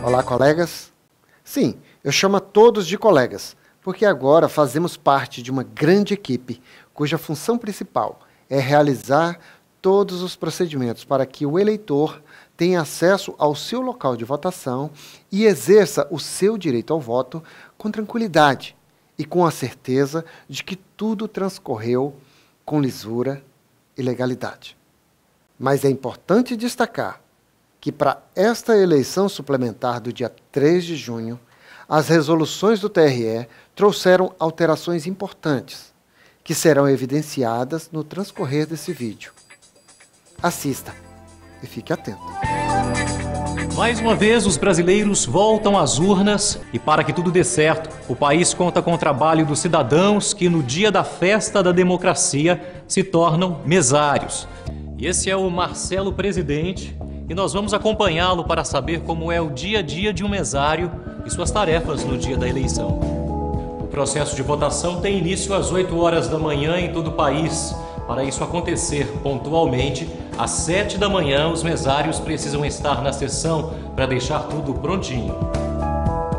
Olá, colegas. Sim, eu chamo a todos de colegas, porque agora fazemos parte de uma grande equipe, cuja função principal é realizar todos os procedimentos para que o eleitor tenha acesso ao seu local de votação e exerça o seu direito ao voto com tranquilidade e com a certeza de que tudo transcorreu com lisura e legalidade. Mas é importante destacar que para esta eleição suplementar do dia 3 de junho, as resoluções do TRE trouxeram alterações importantes, que serão evidenciadas no transcorrer desse vídeo. Assista e fique atento. Mais uma vez, os brasileiros voltam às urnas e, para que tudo dê certo, o país conta com o trabalho dos cidadãos que, no dia da festa da democracia, se tornam mesários. E esse é o Marcelo Presidente, e nós vamos acompanhá-lo para saber como é o dia a dia de um mesário e suas tarefas no dia da eleição. O processo de votação tem início às 8 horas da manhã em todo o país. Para isso acontecer pontualmente, às 7 da manhã, os mesários precisam estar na sessão para deixar tudo prontinho.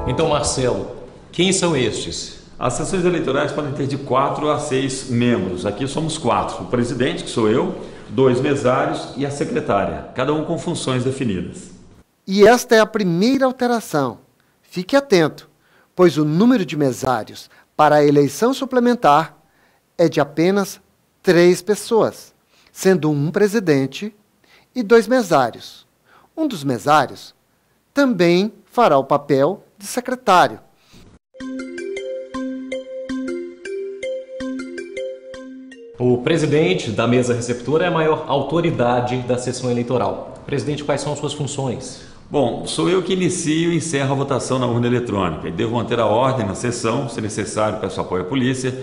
Então, Marcelo, quem são estes? As sessões eleitorais podem ter de 4 a 6 membros. Aqui somos 4. O presidente, que sou eu, 2 mesários e a secretária, cada um com funções definidas. E esta é a primeira alteração. Fique atento, pois o número de mesários para a eleição suplementar é de apenas 3 pessoas, sendo um presidente e 2 mesários. Um dos mesários também fará o papel de secretário. O presidente da mesa receptora é a maior autoridade da sessão eleitoral. Presidente, quais são suas funções? Bom, sou eu que inicio e encerro a votação na urna eletrônica e devo manter a ordem na sessão, se necessário, peço apoio à polícia,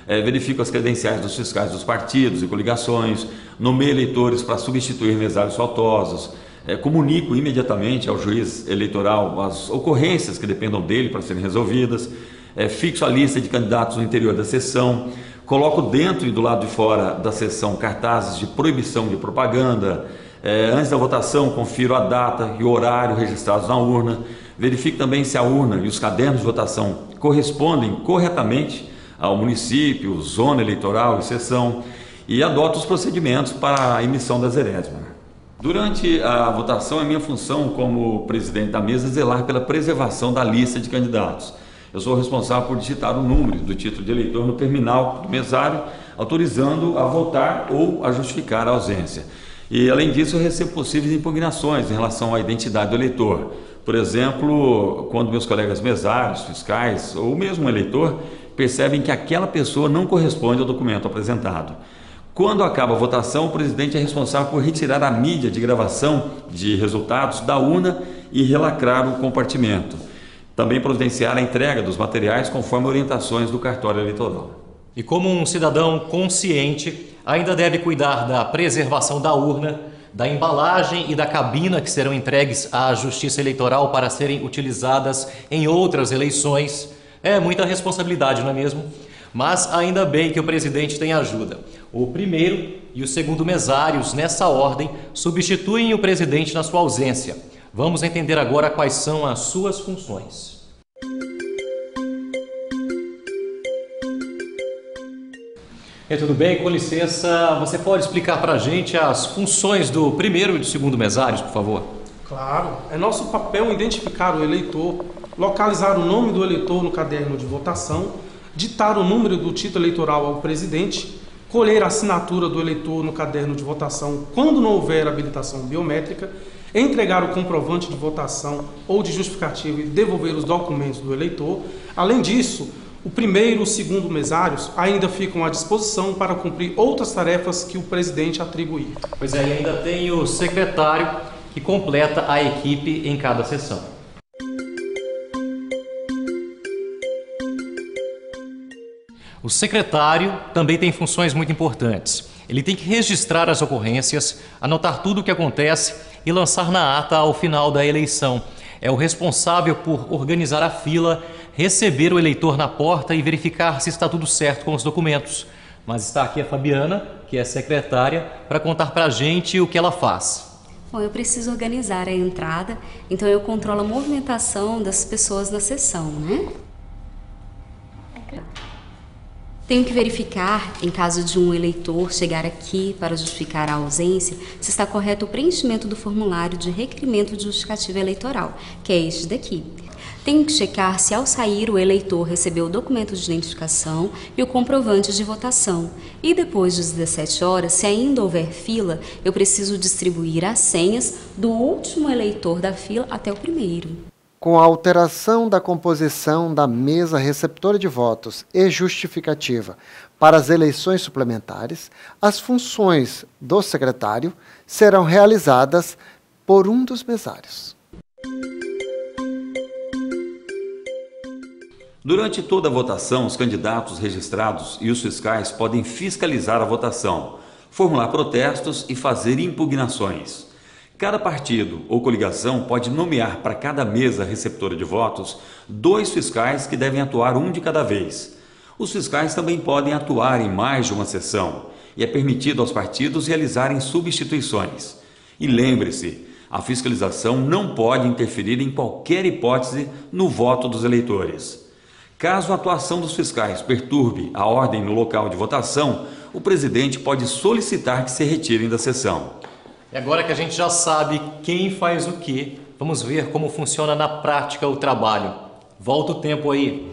verifico as credenciais dos fiscais dos partidos e coligações, nomeio eleitores para substituir mesários faltosos, comunico imediatamente ao juiz eleitoral as ocorrências que dependam dele para serem resolvidas, fixo a lista de candidatos no interior da sessão, coloco dentro e do lado de fora da sessão cartazes de proibição de propaganda. Antes da votação, confiro a data e o horário registrados na urna. Verifico também se a urna e os cadernos de votação correspondem corretamente ao município, zona eleitoral e sessão, e adoto os procedimentos para a emissão das herésimas. Durante a votação, é minha função como presidente da mesa zelar pela preservação da lista de candidatos. Eu sou responsável por digitar o número do título de eleitor no terminal do mesário, autorizando a votar ou a justificar a ausência. E, além disso, eu recebo possíveis impugnações em relação à identidade do eleitor. Por exemplo, quando meus colegas mesários, fiscais ou mesmo um eleitor percebem que aquela pessoa não corresponde ao documento apresentado. Quando acaba a votação, o presidente é responsável por retirar a mídia de gravação de resultados da urna e relacrar o compartimento. Também providenciar a entrega dos materiais conforme orientações do cartório eleitoral. E como um cidadão consciente, ainda deve cuidar da preservação da urna, da embalagem e da cabina que serão entregues à Justiça Eleitoral para serem utilizadas em outras eleições. É muita responsabilidade, não é mesmo? Mas ainda bem que o presidente tem ajuda. O primeiro e o segundo mesários, nessa ordem, substituem o presidente na sua ausência. Vamos entender agora quais são as suas funções. Tudo bem? Com licença, você pode explicar para a gente as funções do primeiro e do segundo mesários, por favor? Claro. É nosso papel identificar o eleitor, localizar o nome do eleitor no caderno de votação, ditar o número do título eleitoral ao presidente, colher a assinatura do eleitor no caderno de votação quando não houver habilitação biométrica, entregar o comprovante de votação ou de justificativa e devolver os documentos do eleitor. Além disso, o primeiro e o segundo mesários ainda ficam à disposição para cumprir outras tarefas que o presidente atribuir. Pois é, e ainda tem o secretário que completa a equipe em cada sessão. O secretário também tem funções muito importantes. Ele tem que registrar as ocorrências, anotar tudo o que acontece e lançar na ata ao final da eleição. É o responsável por organizar a fila, receber o eleitor na porta e verificar se está tudo certo com os documentos. Mas está aqui a Fabiana, que é secretária, para contar para a gente o que ela faz. Bom, eu preciso organizar a entrada, então eu controlo a movimentação das pessoas na sessão, né? Tenho que verificar, em caso de um eleitor chegar aqui para justificar a ausência, se está correto o preenchimento do formulário de requerimento de justificativa eleitoral, que é este daqui. Tenho que checar se ao sair o eleitor recebeu o documento de identificação e o comprovante de votação. E depois das 17 horas, se ainda houver fila, eu preciso distribuir as senhas do último eleitor da fila até o primeiro. Com a alteração da composição da mesa receptora de votos e justificativa para as eleições suplementares, as funções do secretário serão realizadas por um dos mesários. Durante toda a votação, os candidatos registrados e os fiscais podem fiscalizar a votação, formular protestos e fazer impugnações. Cada partido ou coligação pode nomear para cada mesa receptora de votos 2 fiscais que devem atuar um de cada vez. Os fiscais também podem atuar em mais de uma sessão e é permitido aos partidos realizarem substituições. E lembre-se, a fiscalização não pode interferir em qualquer hipótese no voto dos eleitores. Caso a atuação dos fiscais perturbe a ordem no local de votação, o presidente pode solicitar que se retirem da sessão. E agora que a gente já sabe quem faz o quê, vamos ver como funciona na prática o trabalho. Volta o tempo aí.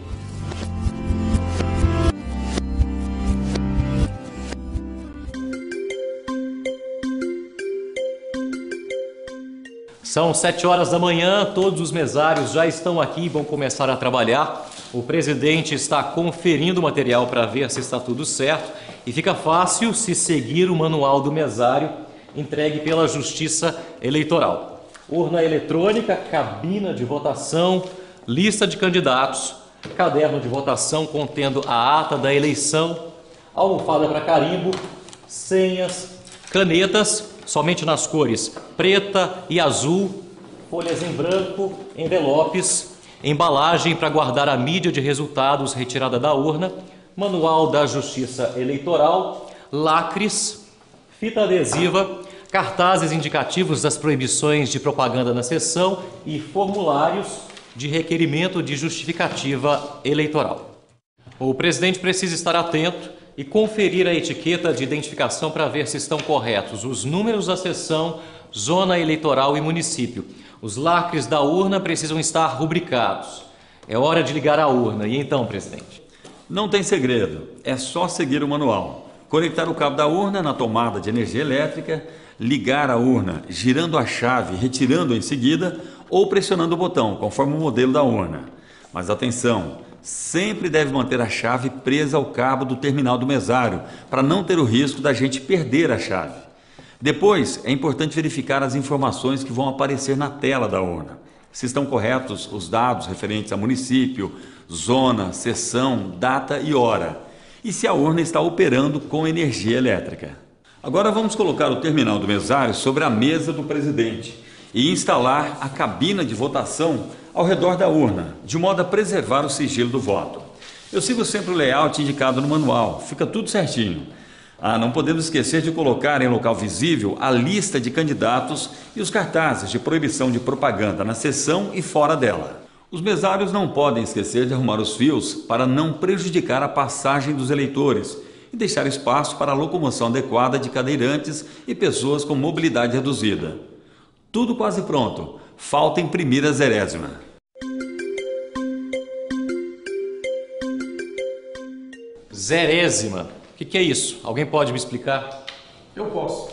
São 7 horas da manhã, todos os mesários já estão aqui e vão começar a trabalhar. O presidente está conferindo o material para ver se está tudo certo e fica fácil se seguir o manual do mesário entregue pela Justiça Eleitoral. Urna eletrônica, cabina de votação, lista de candidatos, caderno de votação contendo a ata da eleição, almofada para carimbo, senhas, canetas, somente nas cores preta e azul, folhas em branco, envelopes, embalagem para guardar a mídia de resultados retirada da urna, manual da Justiça Eleitoral, lacres, fita adesiva, cartazes indicativos das proibições de propaganda na sessão e formulários de requerimento de justificativa eleitoral. O presidente precisa estar atento e conferir a etiqueta de identificação para ver se estão corretos os números da sessão, zona eleitoral e município. Os lacres da urna precisam estar rubricados. É hora de ligar a urna. E então, presidente? Não tem segredo, é só seguir o manual. Conectar o cabo da urna na tomada de energia elétrica, ligar a urna girando a chave, retirando em seguida ou pressionando o botão, conforme o modelo da urna. Mas atenção, sempre deve manter a chave presa ao cabo do terminal do mesário, para não ter o risco da gente perder a chave. Depois, é importante verificar as informações que vão aparecer na tela da urna. Se estão corretos os dados referentes a município, zona, seção, data e hora. E se a urna está operando com energia elétrica. Agora vamos colocar o terminal do mesário sobre a mesa do presidente e instalar a cabina de votação ao redor da urna, de modo a preservar o sigilo do voto. Eu sigo sempre o layout indicado no manual, fica tudo certinho. Não podemos esquecer de colocar em local visível a lista de candidatos e os cartazes de proibição de propaganda na sessão e fora dela. Os mesários não podem esquecer de arrumar os fios para não prejudicar a passagem dos eleitores e deixar espaço para a locomoção adequada de cadeirantes e pessoas com mobilidade reduzida. Tudo quase pronto, falta imprimir a zerésima. Zerésima. O que é isso? Alguém pode me explicar? Eu posso.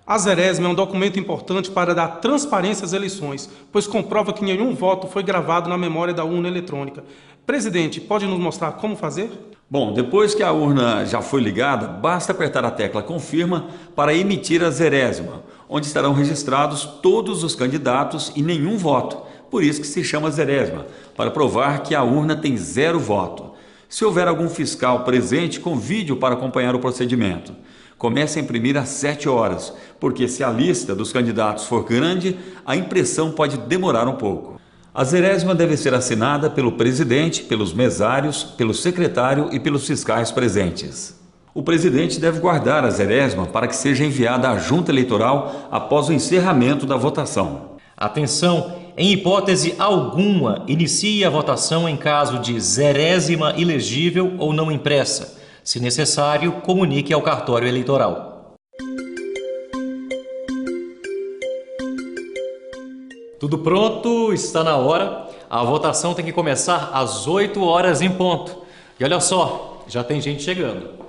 A zerésima é um documento importante para dar transparência às eleições, pois comprova que nenhum voto foi gravado na memória da urna eletrônica. Presidente, pode nos mostrar como fazer? Bom, depois que a urna já foi ligada, basta apertar a tecla confirma para emitir a zerésima, onde estarão registrados todos os candidatos e nenhum voto. Por isso que se chama zerésima, para provar que a urna tem 0 voto. Se houver algum fiscal presente, convide-o para acompanhar o procedimento. Comece a imprimir às 7 horas, porque se a lista dos candidatos for grande, a impressão pode demorar um pouco. A zerésima deve ser assinada pelo presidente, pelos mesários, pelo secretário e pelos fiscais presentes. O presidente deve guardar a zerésima para que seja enviada à junta eleitoral após o encerramento da votação. Atenção! Em hipótese alguma, inicie a votação em caso de zerésima ilegível ou não impressa. Se necessário, comunique ao cartório eleitoral. Tudo pronto? Está na hora. A votação tem que começar às 8 horas em ponto. E olha só, já tem gente chegando.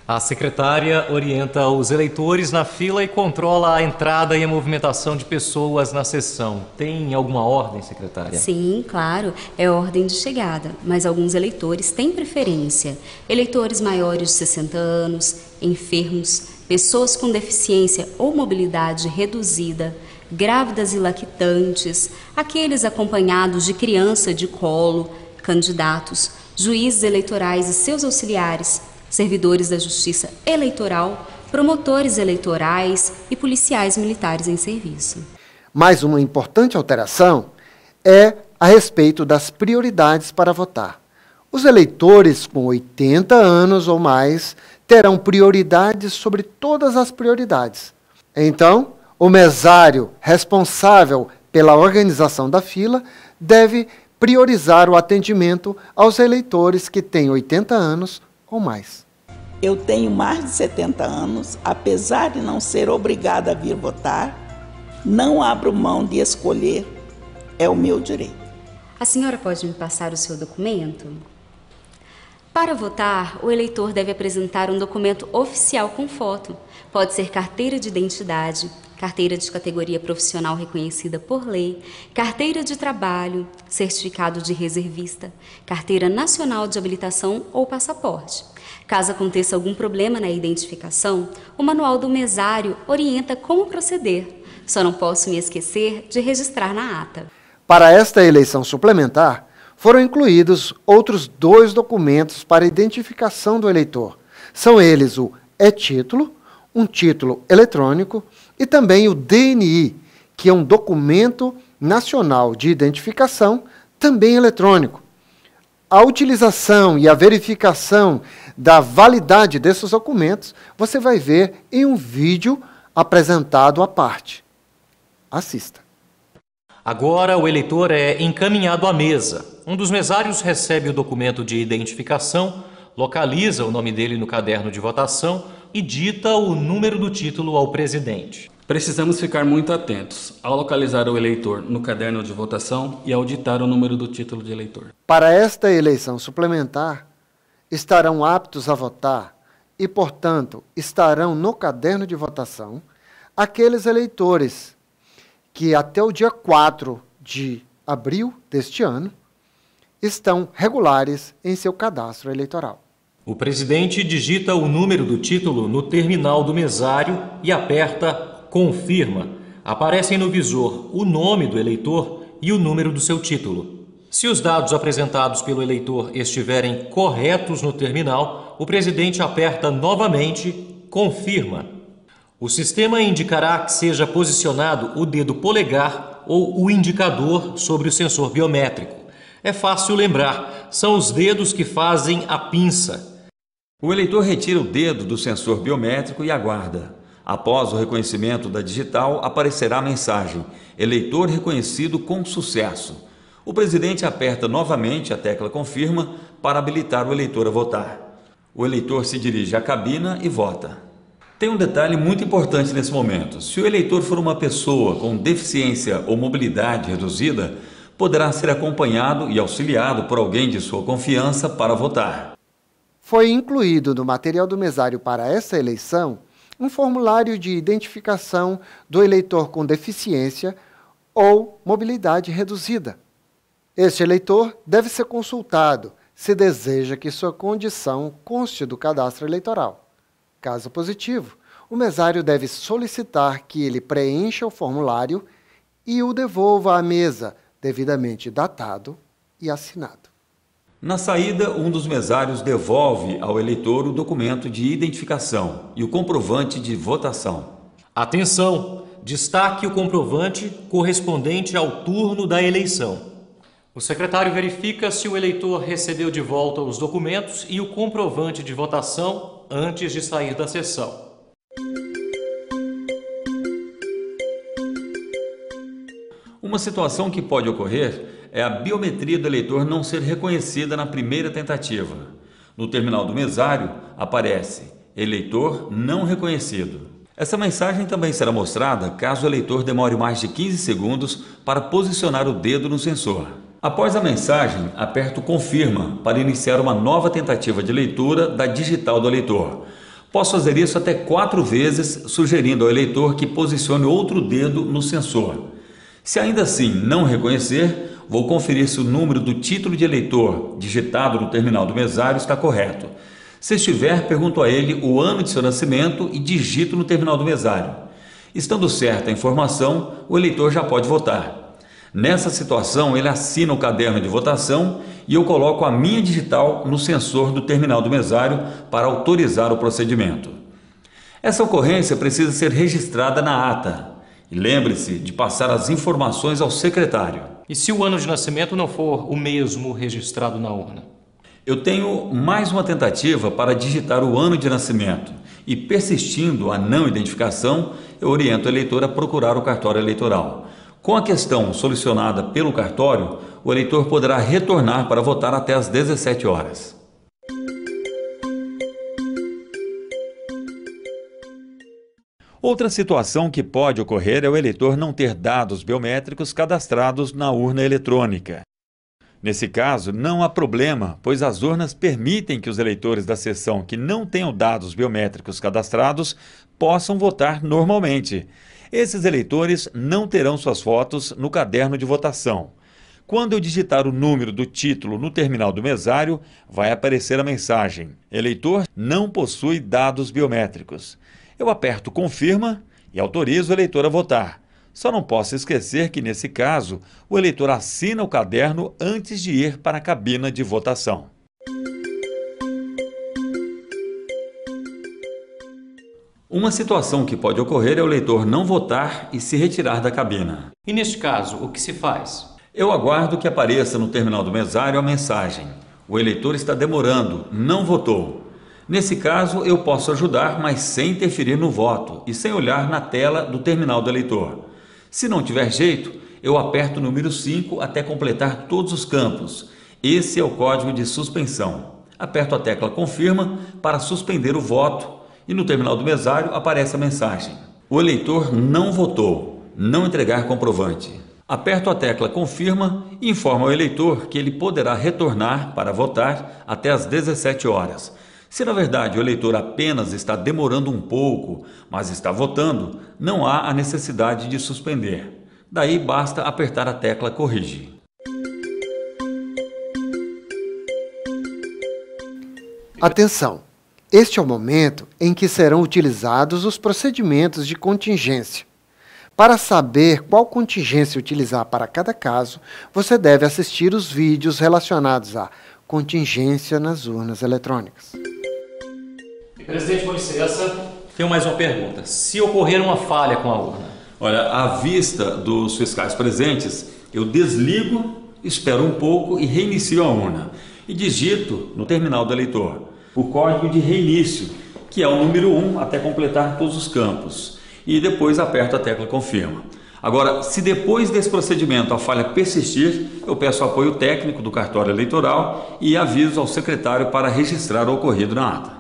A secretária orienta os eleitores na fila e controla a entrada e a movimentação de pessoas na sessão. Tem alguma ordem, secretária? Sim, claro, é ordem de chegada, mas alguns eleitores têm preferência. Eleitores maiores de 60 anos, enfermos, pessoas com deficiência ou mobilidade reduzida, grávidas e lactantes, aqueles acompanhados de criança de colo, candidatos, juízes eleitorais e seus auxiliares, servidores da Justiça Eleitoral, promotores eleitorais e policiais militares em serviço. Mais uma importante alteração é a respeito das prioridades para votar. Os eleitores com 80 anos ou mais terão prioridades sobre todas as prioridades. Então, o mesário responsável pela organização da fila deve priorizar o atendimento aos eleitores que têm 80 anos ou mais. Eu tenho mais de 70 anos, apesar de não ser obrigada a vir votar, não abro mão de escolher, é o meu direito. A senhora pode me passar o seu documento? Para votar, o eleitor deve apresentar um documento oficial com foto. Pode ser carteira de identidade, carteira de categoria profissional reconhecida por lei, carteira de trabalho, certificado de reservista, carteira nacional de habilitação ou passaporte. Caso aconteça algum problema na identificação, o manual do mesário orienta como proceder. Só não posso me esquecer de registrar na ata. Para esta eleição suplementar, foram incluídos outros 2 documentos para identificação do eleitor. São eles o e-título, um título eletrônico, e também o DNI, que é um documento nacional de identificação, também eletrônico. A utilização e a verificação da validade desses documentos, você vai ver em um vídeo apresentado à parte. Assista. Agora o eleitor é encaminhado à mesa. Um dos mesários recebe o documento de identificação, localiza o nome dele no caderno de votação e dita o número do título ao presidente. Precisamos ficar muito atentos ao localizar o eleitor no caderno de votação e ao ditar o número do título de eleitor. Para esta eleição suplementar, estarão aptos a votar e, portanto, estarão no caderno de votação aqueles eleitores que até o dia 4 de abril deste ano estão regulares em seu cadastro eleitoral. O presidente digita o número do título no terminal do mesário e aperta Confirma. Aparecem no visor o nome do eleitor e o número do seu título. Se os dados apresentados pelo eleitor estiverem corretos no terminal, o presidente aperta novamente Confirma. O sistema indicará que seja posicionado o dedo polegar ou o indicador sobre o sensor biométrico. É fácil lembrar, são os dedos que fazem a pinça. O eleitor retira o dedo do sensor biométrico e aguarda. Após o reconhecimento da digital, aparecerá a mensagem: eleitor reconhecido com sucesso. O presidente aperta novamente a tecla Confirma para habilitar o eleitor a votar. O eleitor se dirige à cabina e vota. Tem um detalhe muito importante nesse momento. Se o eleitor for uma pessoa com deficiência ou mobilidade reduzida, poderá ser acompanhado e auxiliado por alguém de sua confiança para votar. Foi incluído no material do mesário para essa eleição um formulário de identificação do eleitor com deficiência ou mobilidade reduzida. Este eleitor deve ser consultado se deseja que sua condição conste do cadastro eleitoral. Caso positivo, o mesário deve solicitar que ele preencha o formulário e o devolva à mesa, devidamente datado e assinado. Na saída, um dos mesários devolve ao eleitor o documento de identificação e o comprovante de votação. Atenção! Destaque o comprovante correspondente ao turno da eleição. O secretário verifica se o eleitor recebeu de volta os documentos e o comprovante de votação antes de sair da sessão. Uma situação que pode ocorrer é a biometria do eleitor não ser reconhecida na primeira tentativa. No terminal do mesário aparece eleitor não reconhecido. Essa mensagem também será mostrada caso o eleitor demore mais de 15 segundos para posicionar o dedo no sensor. Após a mensagem, aperto confirma para iniciar uma nova tentativa de leitura da digital do eleitor. Posso fazer isso até 4 vezes, sugerindo ao eleitor que posicione outro dedo no sensor. Se ainda assim não reconhecer, vou conferir se o número do título de eleitor digitado no terminal do mesário está correto. Se estiver, pergunto a ele o ano de seu nascimento e digito no terminal do mesário. Estando certa a informação, o eleitor já pode votar. Nessa situação, ele assina o caderno de votação e eu coloco a minha digital no sensor do terminal do mesário para autorizar o procedimento. Essa ocorrência precisa ser registrada na ata. E lembre-se de passar as informações ao secretário. E se o ano de nascimento não for o mesmo registrado na urna? Eu tenho mais uma tentativa para digitar o ano de nascimento e, persistindo a não identificação, eu oriento o eleitor a procurar o cartório eleitoral. Com a questão solucionada pelo cartório, o eleitor poderá retornar para votar até às 17 horas. Outra situação que pode ocorrer é o eleitor não ter dados biométricos cadastrados na urna eletrônica. Nesse caso, não há problema, pois as urnas permitem que os eleitores da seção que não tenham dados biométricos cadastrados possam votar normalmente. Esses eleitores não terão suas fotos no caderno de votação. Quando eu digitar o número do título no terminal do mesário, vai aparecer a mensagem: eleitor não possui dados biométricos. Eu aperto confirma e autorizo o eleitor a votar. Só não posso esquecer que, nesse caso, o eleitor assina o caderno antes de ir para a cabina de votação. Uma situação que pode ocorrer é o eleitor não votar e se retirar da cabina. E neste caso, o que se faz? Eu aguardo que apareça no terminal do mesário a mensagem: o eleitor está demorando, não votou. Nesse caso, eu posso ajudar, mas sem interferir no voto e sem olhar na tela do terminal do eleitor. Se não tiver jeito, eu aperto o número 5 até completar todos os campos. Esse é o código de suspensão. Aperto a tecla confirma para suspender o voto e no terminal do mesário aparece a mensagem: o eleitor não votou, não entregar comprovante. Aperto a tecla confirma e informo ao eleitor que ele poderá retornar para votar até às 17 horas. Se na verdade o eleitor apenas está demorando um pouco, mas está votando, não há a necessidade de suspender. Daí basta apertar a tecla corrigir. Atenção! Este é o momento em que serão utilizados os procedimentos de contingência. Para saber qual contingência utilizar para cada caso, você deve assistir os vídeos relacionados à contingência nas urnas eletrônicas. Presidente, com licença, tenho mais uma pergunta. Se ocorrer uma falha com a urna? Olha, à vista dos fiscais presentes, eu desligo, espero um pouco e reinicio a urna. E digito no terminal do eleitor o código de reinício, que é o número 1 até completar todos os campos. E depois aperto a tecla confirma. Agora, se depois desse procedimento a falha persistir, eu peço apoio técnico do cartório eleitoral e aviso ao secretário para registrar o ocorrido na ata.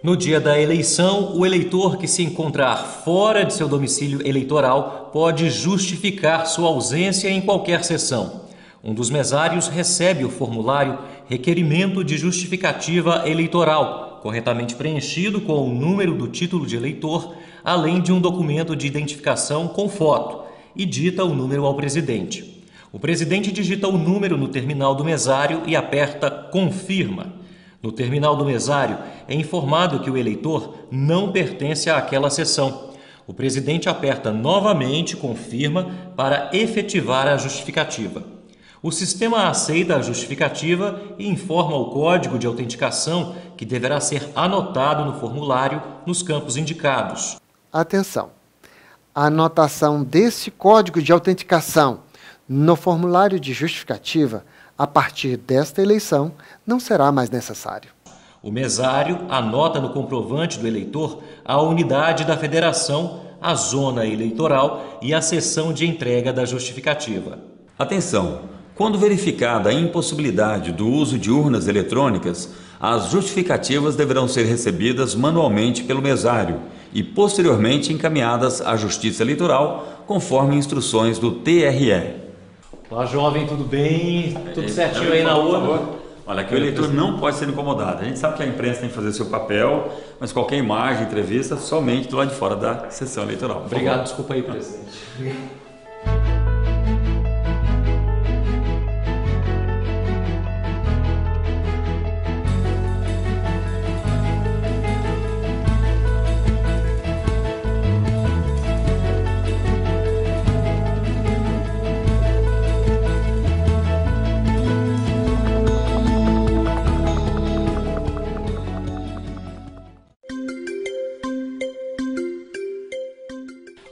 No dia da eleição, o eleitor que se encontrar fora de seu domicílio eleitoral pode justificar sua ausência em qualquer sessão. Um dos mesários recebe o formulário Requerimento de Justificativa Eleitoral, corretamente preenchido com o número do título de eleitor, além de um documento de identificação com foto, e dita o número ao presidente. O presidente digita o número no terminal do mesário e aperta Confirma. No terminal do mesário é informado que o eleitor não pertence àquela sessão. O presidente aperta novamente Confirma para efetivar a justificativa. O sistema aceita a justificativa e informa o código de autenticação que deverá ser anotado no formulário nos campos indicados. Atenção! A anotação desse código de autenticação no formulário de justificativa A partir desta eleição, não será mais necessário. O mesário anota no comprovante do eleitor a unidade da federação, a zona eleitoral e a seção de entrega da justificativa. Atenção! Quando verificada a impossibilidade do uso de urnas eletrônicas, as justificativas deverão ser recebidas manualmente pelo mesário e posteriormente encaminhadas à Justiça Eleitoral, conforme instruções do TRE. Olá, jovem, tudo bem? Tudo certinho aí na urna? Olha, aqui o eleitor não pode ser incomodado. A gente sabe que a imprensa tem que fazer seu papel, mas qualquer imagem, entrevista, somente do lado de fora da sessão eleitoral. Obrigado, desculpa aí, presidente.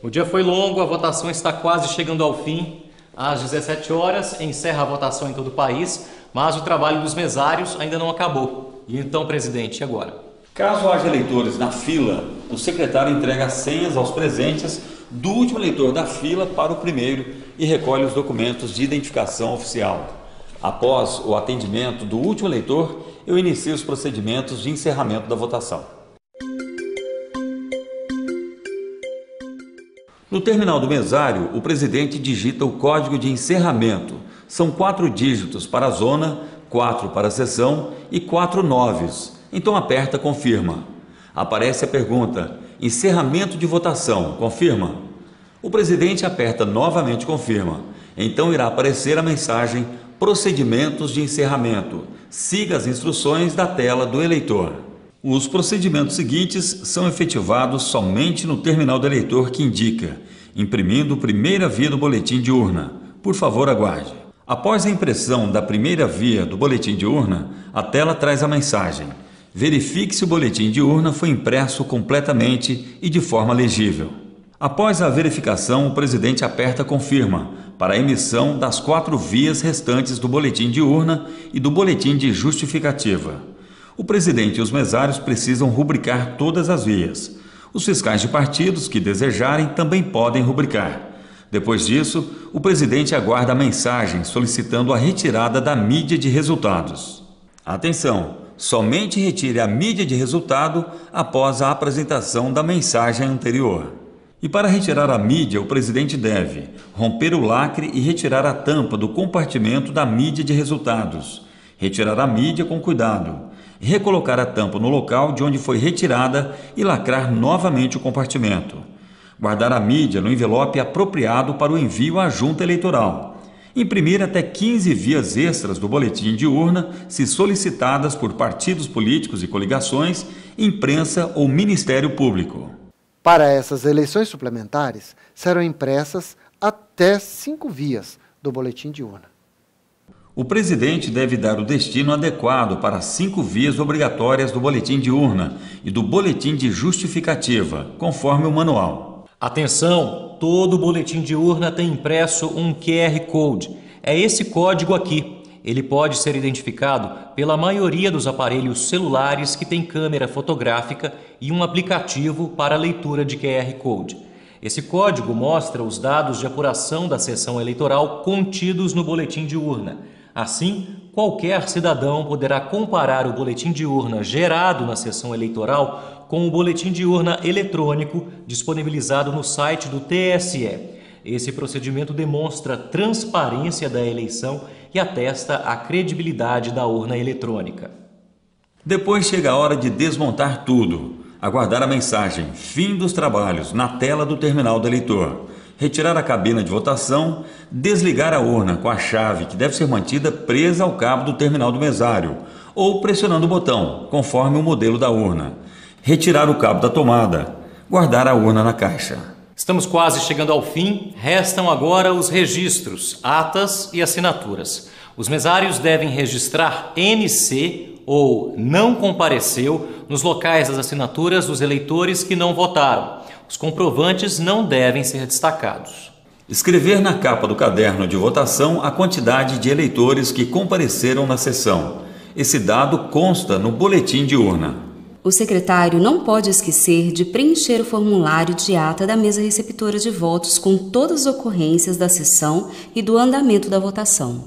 O dia foi longo, a votação está quase chegando ao fim. Às 17 horas, encerra a votação em todo o país, mas o trabalho dos mesários ainda não acabou. E então, presidente, e agora? Caso haja eleitores na fila, o secretário entrega as senhas aos presentes do último eleitor da fila para o primeiro e recolhe os documentos de identificação oficial. Após o atendimento do último eleitor, eu inicio os procedimentos de encerramento da votação. No terminal do mesário, o presidente digita o código de encerramento. São 4 dígitos para a zona, 4 para a seção e 4 noves. Então aperta confirma. Aparece a pergunta: encerramento de votação, confirma? O presidente aperta novamente confirma. Então irá aparecer a mensagem procedimentos de encerramento. Siga as instruções da tela do eleitor. Os procedimentos seguintes são efetivados somente no terminal do eleitor que indica, imprimindo primeira via do boletim de urna. Por favor, aguarde. Após a impressão da primeira via do boletim de urna, a tela traz a mensagem: verifique se o boletim de urna foi impresso completamente e de forma legível. Após a verificação, o presidente aperta confirma para a emissão das 4 vias restantes do boletim de urna e do boletim de justificativa. O presidente e os mesários precisam rubricar todas as vias. Os fiscais de partidos que desejarem também podem rubricar. Depois disso, o presidente aguarda a mensagem solicitando a retirada da mídia de resultados. Atenção! Somente retire a mídia de resultado após a apresentação da mensagem anterior. E para retirar a mídia, o presidente deve romper o lacre e retirar a tampa do compartimento da mídia de resultados. Retirar a mídia com cuidado. Recolocar a tampa no local de onde foi retirada e lacrar novamente o compartimento. Guardar a mídia no envelope apropriado para o envio à junta eleitoral. Imprimir até 15 vias extras do boletim de urna, se solicitadas por partidos políticos e coligações, imprensa ou Ministério Público. Para essas eleições suplementares, serão impressas até 5 vias do boletim de urna. O presidente deve dar o destino adequado para as 5 vias obrigatórias do boletim de urna e do boletim de justificativa, conforme o manual. Atenção! Todo boletim de urna tem impresso um QR Code. É esse código aqui. Ele pode ser identificado pela maioria dos aparelhos celulares que tem câmera fotográfica e um aplicativo para leitura de QR Code. Esse código mostra os dados de apuração da sessão eleitoral contidos no boletim de urna. Assim, qualquer cidadão poderá comparar o boletim de urna gerado na sessão eleitoral com o boletim de urna eletrônico disponibilizado no site do TSE. Esse procedimento demonstra a transparência da eleição e atesta a credibilidade da urna eletrônica. Depois chega a hora de desmontar tudo. Aguardar a mensagem fim dos trabalhos na tela do terminal do eleitor. Retirar a cabina de votação, desligar a urna com a chave que deve ser mantida presa ao cabo do terminal do mesário ou pressionando o botão, conforme o modelo da urna. Retirar o cabo da tomada, guardar a urna na caixa. Estamos quase chegando ao fim, restam agora os registros, atas e assinaturas. Os mesários devem registrar NC ou não compareceu nos locais das assinaturas dos eleitores que não votaram. Os comprovantes não devem ser destacados. Escrever na capa do caderno de votação a quantidade de eleitores que compareceram na sessão. Esse dado consta no boletim de urna. O secretário não pode esquecer de preencher o formulário de ata da mesa receptora de votos com todas as ocorrências da sessão e do andamento da votação.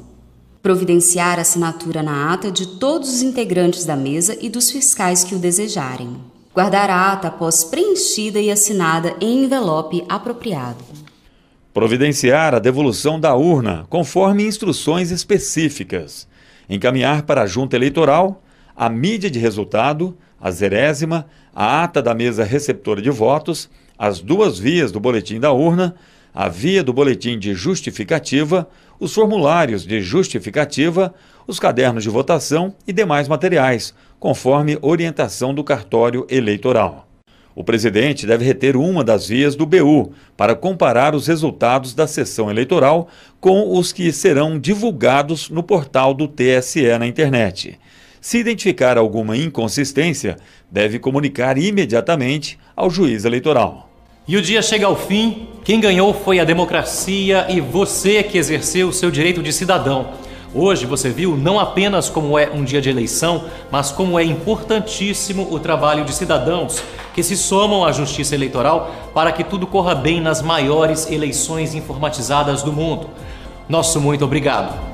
Providenciar a assinatura na ata de todos os integrantes da mesa e dos fiscais que o desejarem. Guardar a ata após preenchida e assinada em envelope apropriado. Providenciar a devolução da urna, conforme instruções específicas. Encaminhar para a Junta Eleitoral a mídia de resultado, a zerésima, a ata da mesa receptora de votos, as 2 vias do boletim da urna, a via do boletim de justificativa, os formulários de justificativa, os cadernos de votação e demais materiais, conforme orientação do cartório eleitoral. O presidente deve reter uma das vias do BU para comparar os resultados da sessão eleitoral com os que serão divulgados no portal do TSE na internet. Se identificar alguma inconsistência, deve comunicar imediatamente ao juiz eleitoral. E o dia chega ao fim, quem ganhou foi a democracia e você que exerceu o seu direito de cidadão. Hoje você viu não apenas como é um dia de eleição, mas como é importantíssimo o trabalho de cidadãos que se somam à justiça eleitoral para que tudo corra bem nas maiores eleições informatizadas do mundo. Nosso muito obrigado.